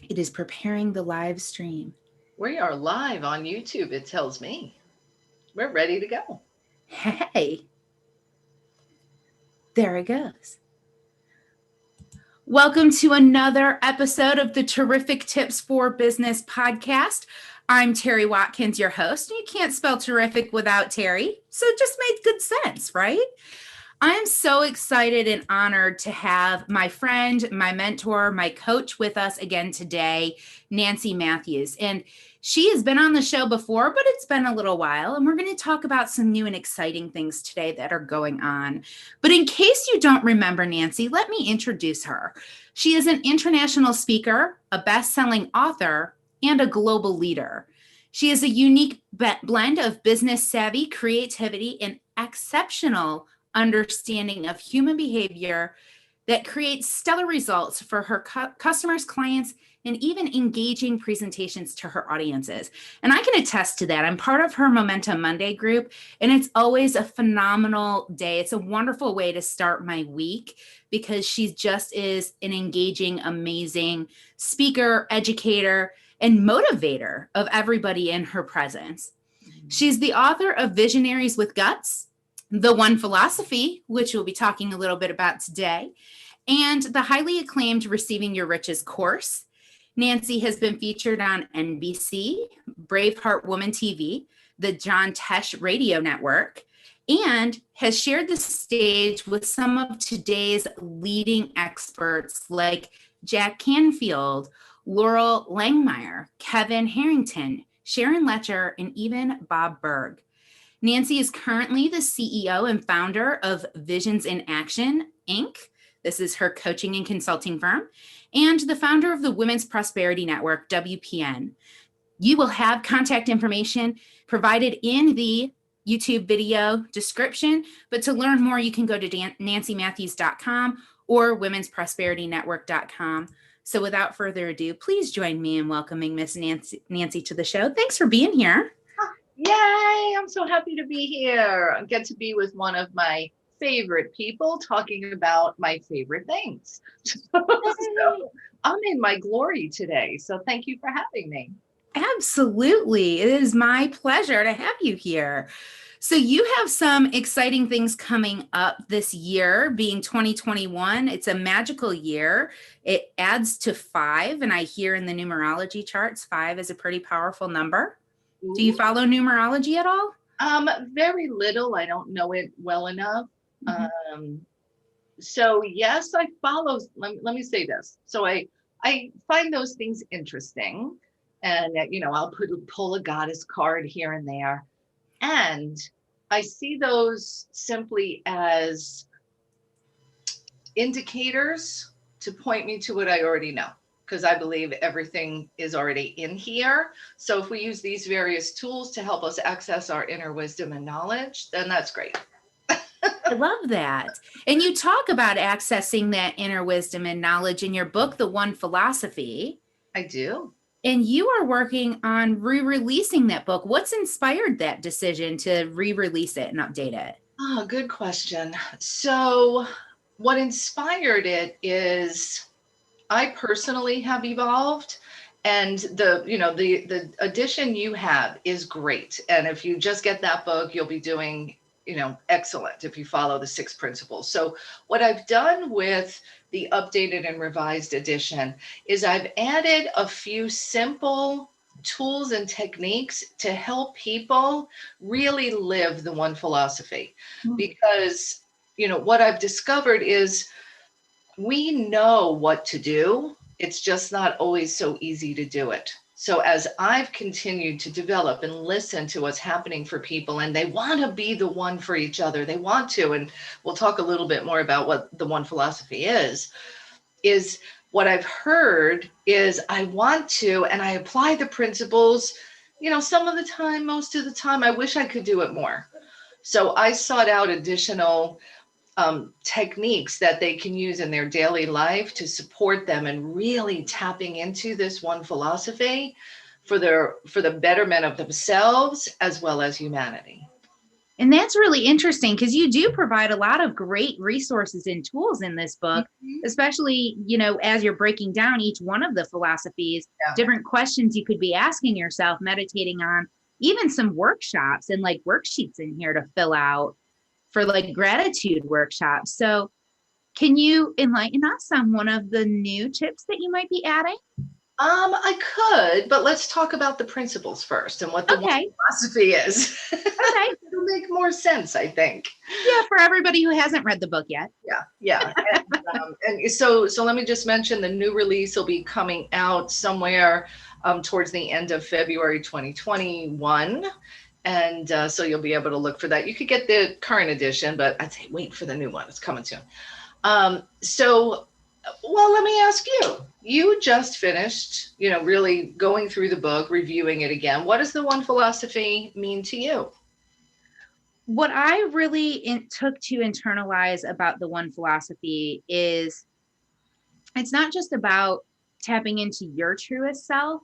It is preparing the live stream. We are live on YouTube, it tells me. We're ready to go. Hey, there it goes. Welcome to another episode of the Terrific Tips for Business podcast. I'm Terry Watkins, your host. You can't spell terrific without Terry, so it just made good sense, right? I'm so excited and honored to have my friend, my mentor, my coach with us again today, Nancy Matthews. And she has been on the show before, but it's been a little while. And we're going to talk about some new and exciting things today that are going on. But in case you don't remember Nancy, let me introduce her. She is an international speaker, a best-selling author, and a global leader. She is a unique blend of business savvy, creativity, and exceptional understanding of human behavior that creates stellar results for her customers, clients, and even engaging presentations to her audiences. And I can attest to that. I'm part of her Momentum Monday group, and it's always a phenomenal day. It's a wonderful way to start my week because she just is an engaging, amazing speaker, educator, and motivator of everybody in her presence. She's the author of Visionaries with Guts, The One Philosophy, which we'll be talking a little bit about today, and the highly acclaimed Receiving Your Riches course. Nancy has been featured on NBC, BraveheartWomenTV, the John Tesh Radio Network, and has shared the stage with some of today's leading experts like Jack Canfield, Loral Langemeier, Kevin Harrington, Sharon, Lechter, and even Bob Burg. Nancy is currently the CEO and founder of Visions in Action, Inc. This is her coaching and consulting firm, and the founder of the Women's Prosperity Network, WPN. You will have contact information provided in the YouTube video description, but to learn more, you can go to nancymatthews.com or womensprosperityNetwork.com. So without further ado, please join me in welcoming Miss Nancy to the show. Thanks for being here. Yay, I'm so happy to be here. I get to be with one of my favorite people talking about my favorite things. So I'm in my glory today. So thank you for having me. Absolutely. It is my pleasure to have you here. So you have some exciting things coming up this year, being 2021. It's a magical year. It adds to 5, and I hear in the numerology charts, 5 is a pretty powerful number. Ooh. Do you follow numerology at all? Very little. I don't know it well enough. Mm-hmm. So yes, I follow. Let me say this. So I find those things interesting, and I'll pull a goddess card here and there. And I see those simply as indicators to point me to what I already know, because I believe everything is already in here. So if we use these various tools to help us access our inner wisdom and knowledge, then that's great. I love that. And you talk about accessing that inner wisdom and knowledge in your book, The One Philosophy. I do. And you are working on re-releasing that book. What's inspired that decision to re-release it and update it? Oh, good question. So what inspired it is I personally have evolved, and the edition you have is great. And if you just get that book, you'll be doing, excellent if you follow the 6 principles. So what I've done with the updated and revised edition is I've added a few simple tools and techniques to help people really live the one philosophy. Mm-hmm. Because, what I've discovered is we know what to do. It's just not always so easy to do it. So as I've continued to develop and listen to what's happening for people, and they want to be the one for each other, they want to, and we'll talk a little bit more about what the one philosophy is what I've heard is I want to, and I apply the principles, some of the time, most of the time, I wish I could do it more. So I sought out additional techniques that they can use in their daily life to support them and really tapping into this one philosophy for the betterment of themselves as well as humanity. And that's really interesting because you do provide a lot of great resources and tools in this book, especially, as you're breaking down each one of the philosophies, different questions you could be asking yourself, meditating on, even some workshops and like worksheets in here to fill out for like gratitude workshops. So can you enlighten us on one of the new tips that you might be adding? I could, but let's talk about the principles first and what the philosophy is. Okay. It'll make more sense, I think. Yeah, for everybody who hasn't read the book yet. Yeah. And so let me just mention the new release will be coming out somewhere towards the end of February 2021. And so you'll be able to look for that. You could get the current edition, but I'd say wait for the new one. It's coming soon. Well, let me ask you. You just finished, really going through the book, reviewing it again. What does the one philosophy mean to you? What I really took to internalize about the one philosophy is it's not just about tapping into your truest self.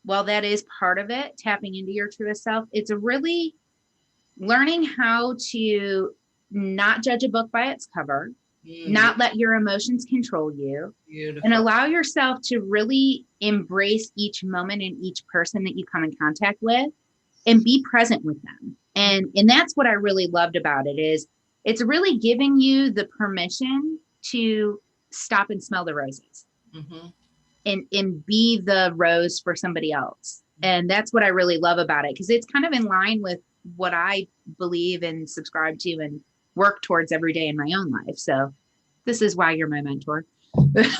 While that is part of it, tapping into your truest self, it's really learning how to not judge a book by its cover, not let your emotions control you. Beautiful. And allow yourself to really embrace each moment and each person that you come in contact with and be present with them. And that's what I really loved about it is it's really giving you the permission to stop and smell the roses and be the rose for somebody else. And that's what I really love about it because it's kind of in line with what I believe and subscribe to and work towards every day in my own life. So this is why you're my mentor. There's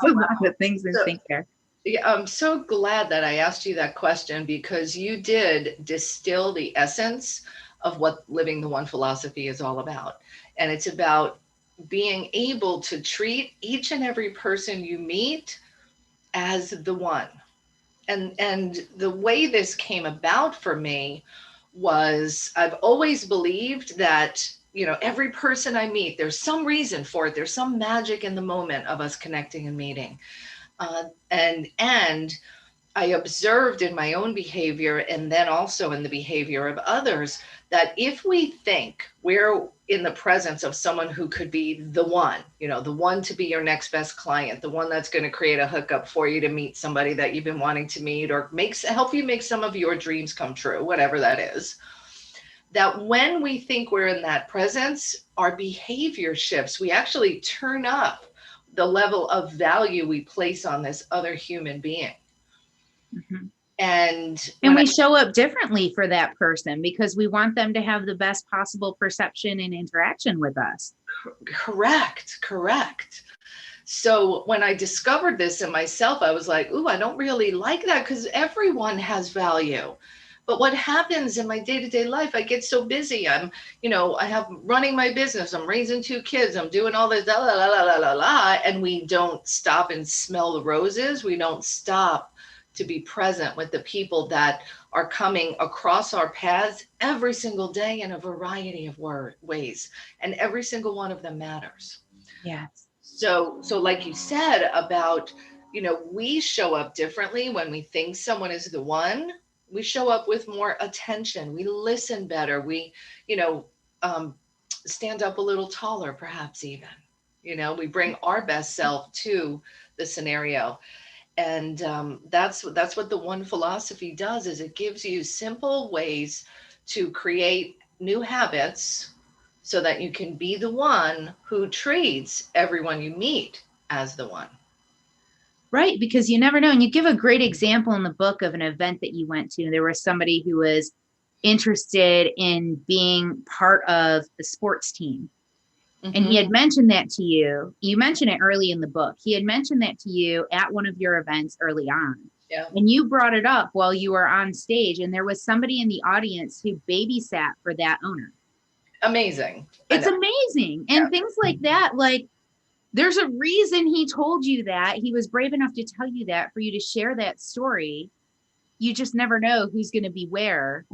a lot of things in think there. Yeah, I'm so glad that I asked you that question because you did distill the essence of what living the one philosophy is all about. And it's about being able to treat each and every person you meet as the one. And the way this came about for me was I've always believed that, every person I meet, there's some reason for it. There's some magic in the moment of us connecting and meeting. And I observed in my own behavior and then also in the behavior of others that if we think we're in the presence of someone who could be the one, the one to be your next best client, the one that's going to create a hookup for you to meet somebody that you've been wanting to meet or help you make some of your dreams come true, whatever that is, that when we think we're in that presence, our behavior shifts. We actually turn up the level of value we place on this other human being. And we show up differently for that person because we want them to have the best possible perception and interaction with us. Correct. So when I discovered this in myself, I was like, ooh, I don't really like that because everyone has value. But what happens in my day-to-day life, I get so busy. I have running my business. I'm raising 2 kids. I'm doing all this, and we don't stop and smell the roses. We don't stop to be present with the people that are coming across our paths every single day in a variety of ways. And every single one of them matters. Yes. So like you said about, we show up differently when we think someone is the one. We show up with more attention. We listen better. We, stand up a little taller, perhaps even, we bring our best self to the scenario. And that's what the one philosophy does is it gives you simple ways to create new habits so that you can be the one who treats everyone you meet as the one. Right, because you never know. And you give a great example in the book of an event that you went to. There was somebody who was interested in being part of the sports team. And he had mentioned that to you. You mentioned it early in the book. He had mentioned that to you at one of your events early on. Yeah. And you brought it up while you were on stage. And there was somebody in the audience who babysat for that owner. Amazing. It's amazing. And things like that, like, there's a reason he told you that. He was brave enough to tell you that for you to share that story. You just never know who's going to be where.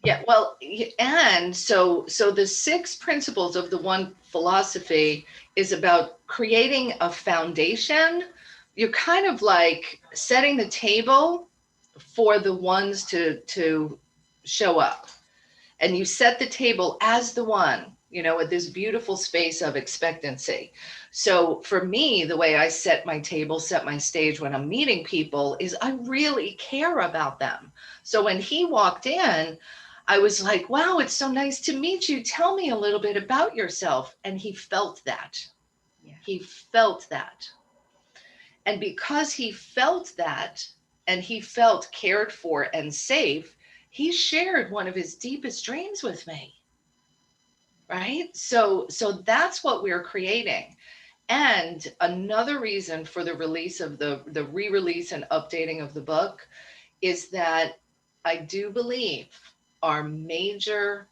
Yeah, well, and so the 6 principles of the one philosophy is about creating a foundation. You're kind of like setting the table for the ones to show up. and you set the table as the one, with this beautiful space of expectancy. So for me, the way I set my table, set my stage when I'm meeting people is I really care about them. So when he walked in, I was like, wow, it's so nice to meet you. Tell me a little bit about yourself. And he felt that. Yeah. He felt that. And because he felt that, and he felt cared for and safe, he shared one of his deepest dreams with me. Right? So that's what we're creating. And another reason for the release of the re-release and updating of the book is that I do believe our major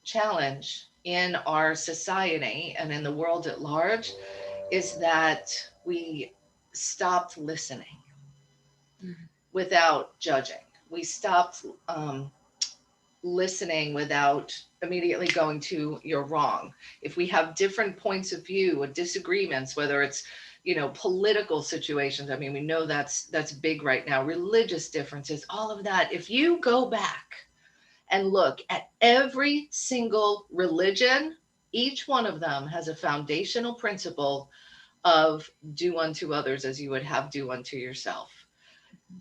challenge in our society and in the world at large is that we stopped listening without judging. We stopped listening without immediately going to "you're wrong." If we have different points of view or disagreements, whether it's political situations, I mean, we know that's big right now, religious differences, all of that. If you go back and look at every single religion, each one of them has a foundational principle of do unto others as you would have do unto yourself.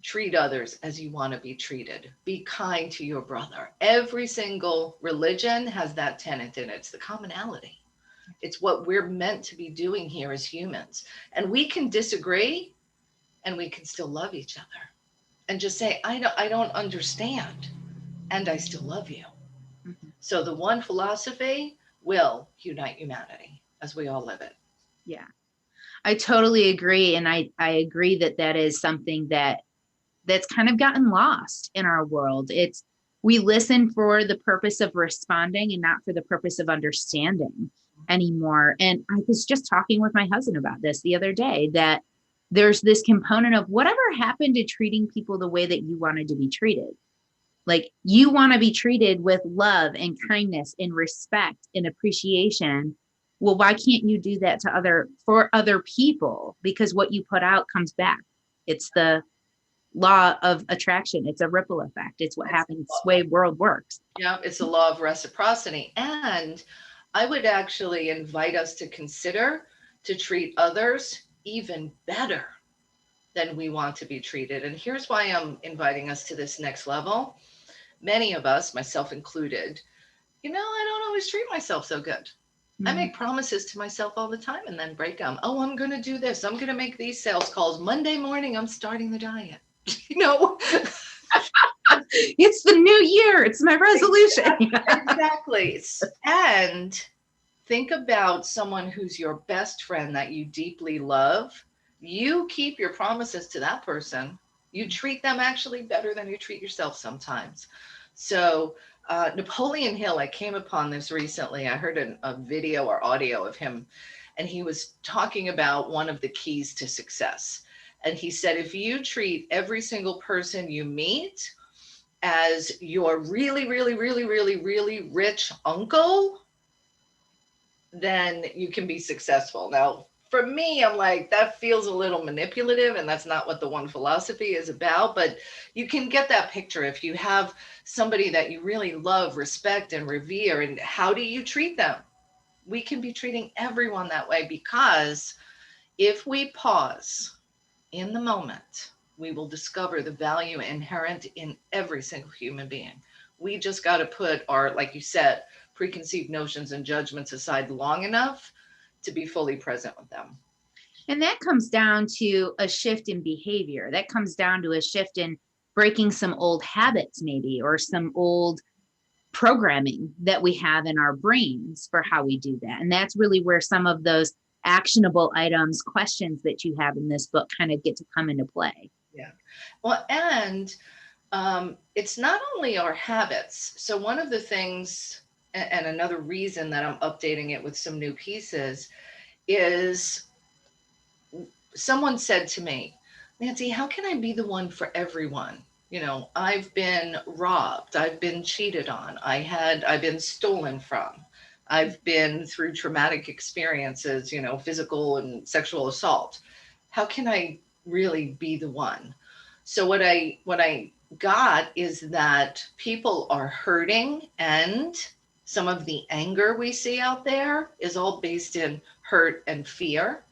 Treat others as you want to be treated. Be kind to your brother. Every single religion has that tenet in it. It's the commonality. It's what we're meant to be doing here as humans. And we can disagree and we can still love each other and just say, I don't understand, and I still love you. Mm-hmm. So the one philosophy will unite humanity as we all live it. Yeah, I totally agree. And I agree that is something that's kind of gotten lost in our world. We listen for the purpose of responding and not for the purpose of understanding anymore. And I was just talking with my husband about this the other day, that there's this component of whatever happened to treating people the way that you wanted to be treated. Like, you want to be treated with love and kindness and respect and appreciation. Well, why can't you do that for other people? Because what you put out comes back. It's the law of attraction. It's a ripple effect. It's what happens. It's the way world works. Yeah, it's the law of reciprocity. And I would actually invite us to consider to treat others even better than we want to be treated. And here's why I'm inviting us to this next level. Many of us, myself included, I don't always treat myself so good. Mm-hmm. I make promises to myself all the time and then break them. Oh, I'm going to do this. I'm going to make these sales calls. Monday morning, I'm starting the diet. It's the new year. It's my resolution. Exactly. And think about someone who's your best friend that you deeply love. You keep your promises to that person. You treat them actually better than you treat yourself sometimes. So Napoleon Hill, I came upon this recently. I heard a video or audio of him, and he was talking about one of the keys to success. And he said, if you treat every single person you meet as your really, really, really, really, really rich uncle, then you can be successful. Now, for me, I'm like, that feels a little manipulative, and that's not what the one philosophy is about. But you can get that picture if you have somebody that you really love, respect, and revere. And how do you treat them? We can be treating everyone that way, because if we pause in the moment, we will discover the value inherent in every single human being. We just got to put our, like you said, preconceived notions and judgments aside long enough to be fully present with them. And that comes down to a shift in behavior. That comes down to a shift in breaking some old habits, maybe, or some old programming that we have in our brains for how we do that. And that's really where some of those actionable items, questions that you have in this book kind of get to come into play. Yeah. Well, and it's not only our habits. So one of the things, and another reason that I'm updating it with some new pieces, is someone said to me, Nancy, how can I be the one for everyone? I've been robbed. I've been cheated on. I've been stolen from. I've been through traumatic experiences, physical and sexual assault. How can I really be the one? So what I got is that people are hurting, and some of the anger we see out there is all based in hurt and fear.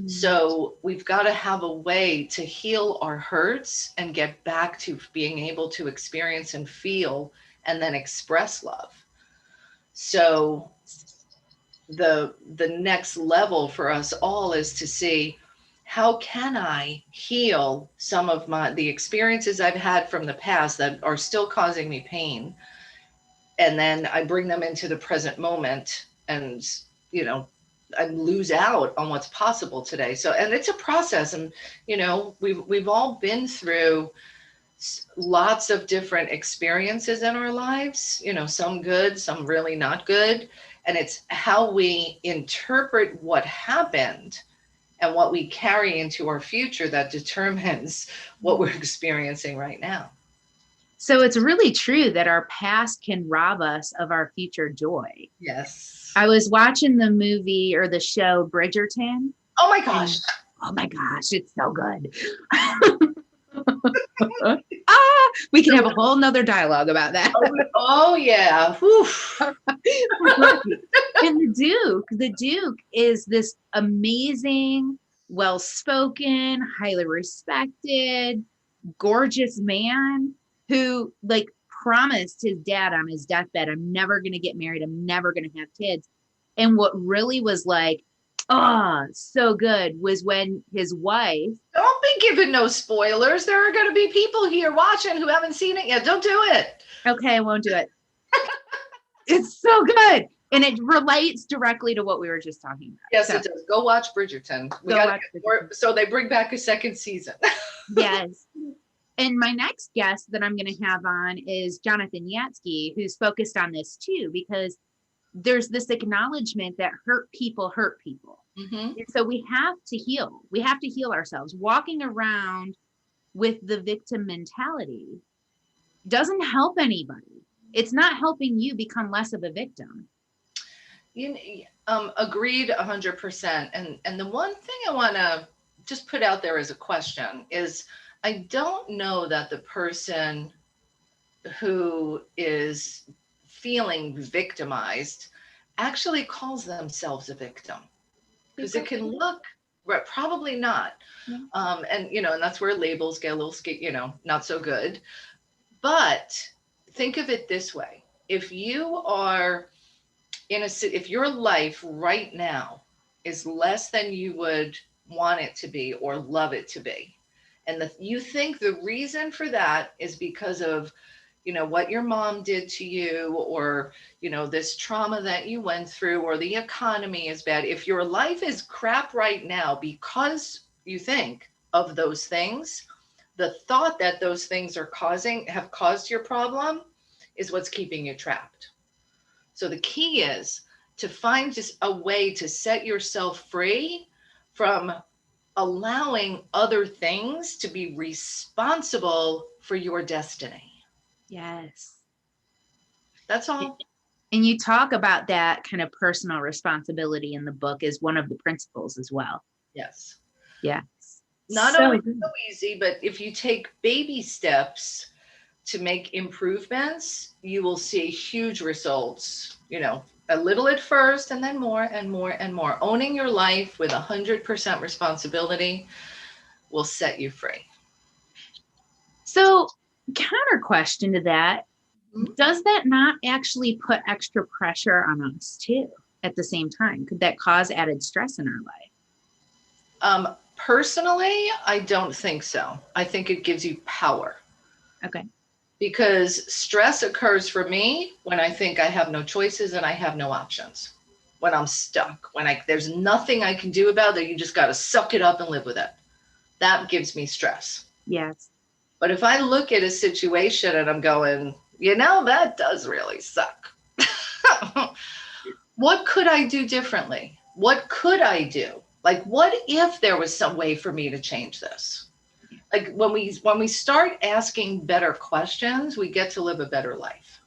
So we've got to have a way to heal our hurts and get back to being able to experience and feel and then express love. So the next level for us all is to see, how can I heal some of the experiences I've had from the past that are still causing me pain? And then I bring them into the present moment, and, you know, I lose out on what's possible today. So, and it's a process. And, you know, we've all been through lots of different experiences in our lives, you know, some good, some really not good. And it's how we interpret what happened and what we carry into our future that determines what we're experiencing right now. So it's really true that our past can rob us of our future joy. Yes. I was watching the movie or the show Bridgerton. Oh my gosh. Oh my gosh, it's so good. We can have a whole nother dialogue about that. Oh yeah. And the Duke is this amazing, well-spoken, highly respected, gorgeous man who like promised his dad on his deathbed, I'm never going to get married. I'm never going to have kids. And what really was like, so good was when his wife. Don't be giving no spoilers. There are going to be people here watching who haven't seen it yet. Don't do it. Okay, I won't do it. It's so good. And it relates directly to what we were just talking about. Yes, it does. Go watch Bridgerton. So they bring back a second season. Yes. And my next guest that I'm going to have on is Jonathan Yatsky, who's focused on this too, because there's this acknowledgement that hurt people. Mm-hmm. And so we have to heal. We have to heal ourselves. Walking around with the victim mentality doesn't help anybody. It's not helping you become less of a victim. Agreed 100%. And the one thing I want to just put out there as a question is, I don't know that the person who is feeling victimized actually calls themselves a victim, because it can look, right, probably not. Yeah. And, you know, and that's where labels get a little, you know, not so good. But think of it this way. If you are if your life right now is less than you would want it to be or love it to be, and you think the reason for that is because of, you know, what your mom did to you, or, you know, this trauma that you went through, or the economy is bad. If your life is crap right now because you think of those things, the thought that those things have caused your problem is what's keeping you trapped. So the key is to find just a way to set yourself free from allowing other things to be responsible for your destiny. Yes. That's all. And you talk about that kind of personal responsibility in the book as one of the principles as well. Yes. Yes. Not always so easy, but if you take baby steps to make improvements, you will see huge results, you know, a little at first, and then more and more and more. Owning your life with 100% responsibility will set you free. So, counter question to that, does that not actually put extra pressure on us too at the same time? Could that cause added stress in our life? Personally, I don't think so. I think it gives you power. Okay. Because stress occurs for me when I think I have no choices and I have no options. When I'm stuck, when there's nothing I can do about it, you just got to suck it up and live with it. That gives me stress. Yes. But if I look at a situation and I'm going, you know, that does really suck. What could I do differently? What could I do? Like, what if there was some way for me to change this? Like when we start asking better questions, we get to live a better life.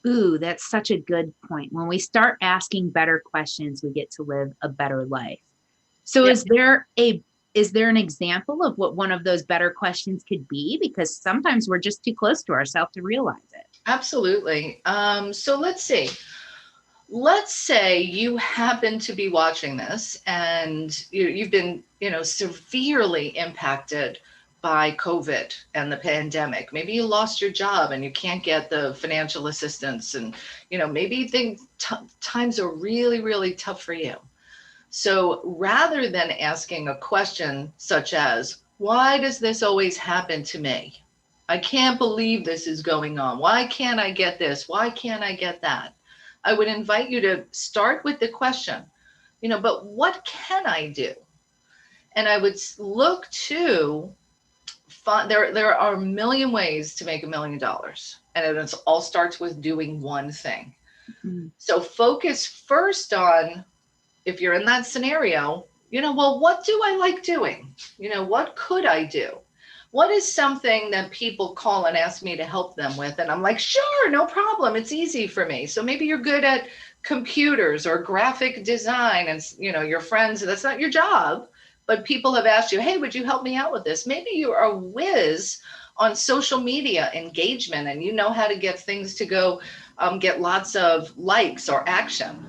Ooh, that's such a good point. When we start asking better questions, we get to live a better life. So is there a is there an example of what one of those better questions could be? Because sometimes we're just too close to ourselves to realize it. Absolutely. So let's see. Let's say you happen to be watching this and you've been, severely impacted by COVID and the pandemic. Maybe you lost your job and you can't get the financial assistance, and maybe you think times are really, really tough for you. So rather than asking a question such as, why does this always happen to me? I can't believe this is going on. Why can't I get this? Why can't I get that? I would invite you to start with the question, but what can I do? And I would look to there are a million ways to make $1 million. And it all starts with doing one thing. Mm-hmm. So focus first on, if you're in that scenario, well, what do I like doing? What could I do? What is something that people call and ask me to help them with? And I'm like, sure, no problem. It's easy for me. So maybe you're good at computers or graphic design, and your friends, that's not your job, but people have asked you, hey, would you help me out with this? Maybe you are a whiz on social media engagement and you know how to get things to go get lots of likes or action.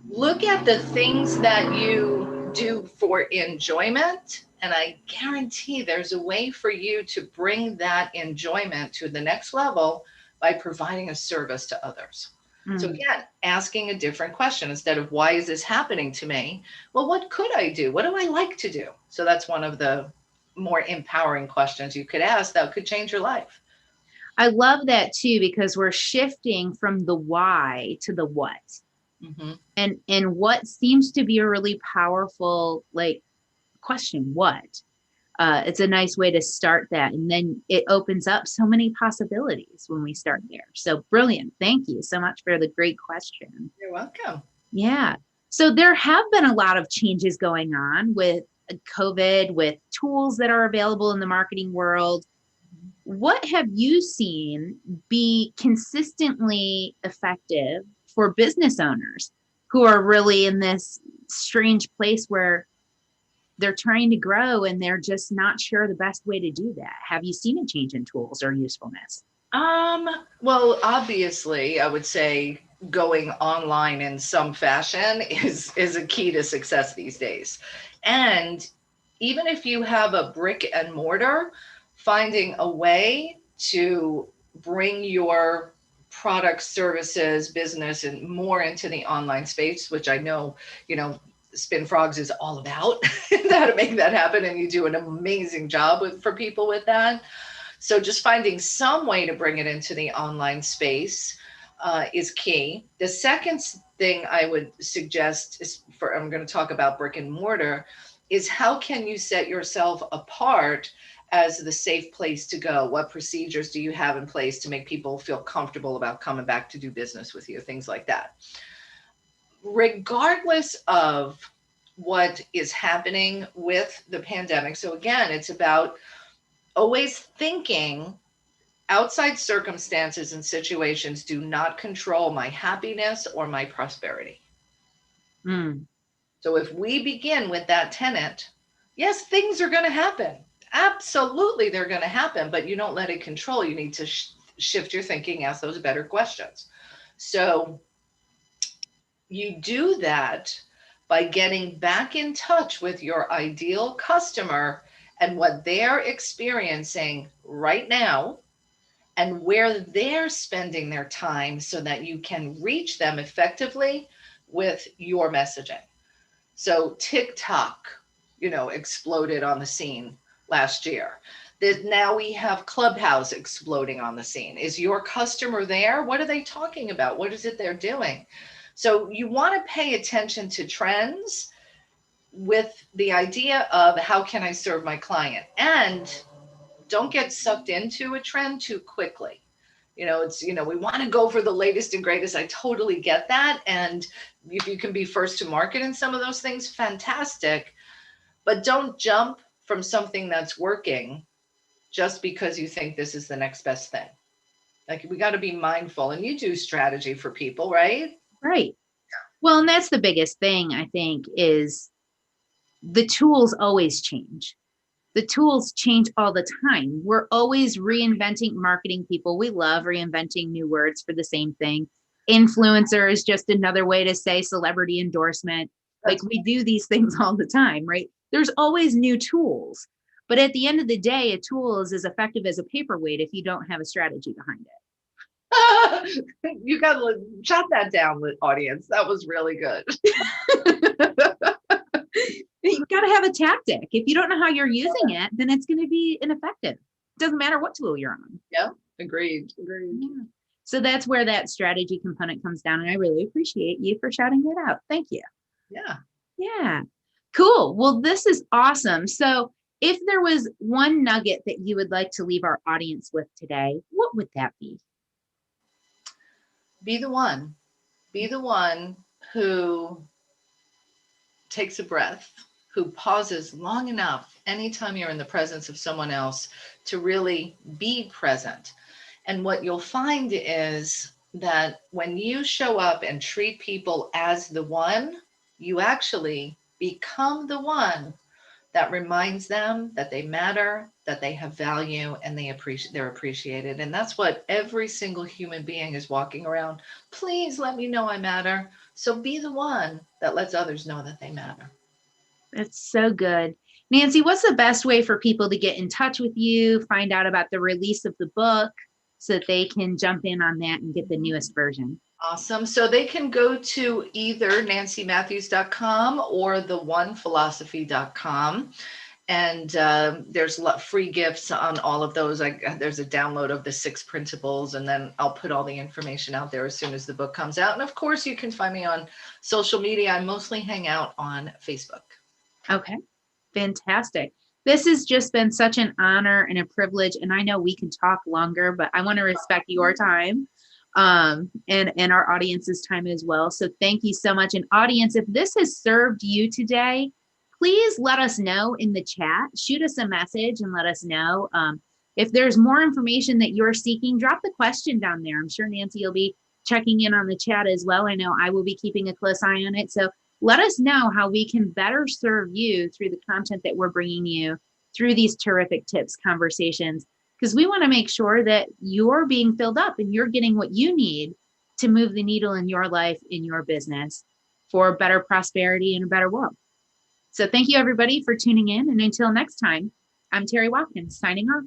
Look at the things that you do for enjoyment, and I guarantee there's a way for you to bring that enjoyment to the next level by providing a service to others. Mm. So again, asking a different question instead of why is this happening to me? Well, what could I do? What do I like to do? So that's one of the more empowering questions you could ask that could change your life. I love that too, because we're shifting from the why to the what. Mm-hmm. And what seems to be a really powerful question, what? It's a nice way to start that. And then it opens up so many possibilities when we start there. So brilliant. Thank you so much for the great question. You're welcome. Yeah. So there have been a lot of changes going on with COVID, with tools that are available in the marketing world. What have you seen be consistently effective for business owners who are really in this strange place where they're trying to grow and they're just not sure the best way to do that? Have you seen a change in tools or usefulness? Well, obviously, I would say going online in some fashion is a key to success these days. And even if you have a brick and mortar, finding a way to bring your products, services, business, and more into the online space, which I know, Spin Frogs is all about how to make that happen. And you do an amazing job for people with that. So just finding some way to bring it into the online space is key. The second thing I would suggest I'm going to talk about brick and mortar, is how can you set yourself apart as the safe place to go? What procedures do you have in place to make people feel comfortable about coming back to do business with you? Things like that. Regardless of what is happening with the pandemic. So again, it's about always thinking outside circumstances and situations do not control my happiness or my prosperity. Mm. So if we begin with that tenet, yes, things are going to happen. Absolutely, they're going to happen, but you don't let it control. You need to shift your thinking, ask those better questions. So you do that by getting back in touch with your ideal customer and what they're experiencing right now and where they're spending their time so that you can reach them effectively with your messaging. So TikTok, exploded on the scene last year. Now we have Clubhouse exploding on the scene. Is your customer there? What are they talking about? What is it they're doing? So you want to pay attention to trends with the idea of how can I serve my client? And don't get sucked into a trend too quickly. We want to go for the latest and greatest. I totally get that. And if you can be first to market in some of those things, fantastic. But don't jump from something that's working just because you think this is the next best thing. We got to be mindful, and you do strategy for people, right? Right. Well, and that's the biggest thing, I think, is the tools always change. The tools change all the time. We're always reinventing marketing people. We love reinventing new words for the same thing. Influencer is just another way to say celebrity endorsement. Like we do these things all the time, right? There's always new tools. But at the end of the day, a tool is as effective as a paperweight if you don't have a strategy behind it. You got to jot that down, audience. That was really good. You've got to have a tactic. If you don't know how you're using it, then it's going to be ineffective. Doesn't matter what tool you're on. Yeah, agreed. Yeah. So that's where that strategy component comes down. And I really appreciate you for shouting that out. Thank you. Yeah. Cool. Well, this is awesome. So if there was one nugget that you would like to leave our audience with today, what would that be? Be the one. Be the one who takes a breath, who pauses long enough anytime you're in the presence of someone else to really be present. And what you'll find is that when you show up and treat people as the one, you actually become the one that reminds them that they matter, that they have value, and they're appreciated. And that's what every single human being is walking around. Please let me know I matter. So be the one that lets others know that they matter. That's so good. Nancy, what's the best way for people to get in touch with you, find out about the release of the book so that they can jump in on that and get the newest version? Awesome. So they can go to either nancymatthews.com or theonephilosophy.com. And there's free gifts on all of those. There's a download of the 6 principles, and then I'll put all the information out there as soon as the book comes out. And of course, you can find me on social media. I mostly hang out on Facebook. Okay, fantastic. This has just been such an honor and a privilege. And I know we can talk longer, but I want to respect your time and our audience's time as well. So thank you so much. And audience, if this has served you today, please let us know in the chat. Shoot us a message and let us know. If there's more information that you're seeking, drop the question down there. I'm sure Nancy will be checking in on the chat as well. I know I will be keeping a close eye on it. So let us know how we can better serve you through the content that we're bringing you through these terrific tips, conversations, because we want to make sure that you're being filled up and you're getting what you need to move the needle in your life, in your business, for better prosperity and a better world. So thank you, everybody, for tuning in. And until next time, I'm Terry Watkins, signing off.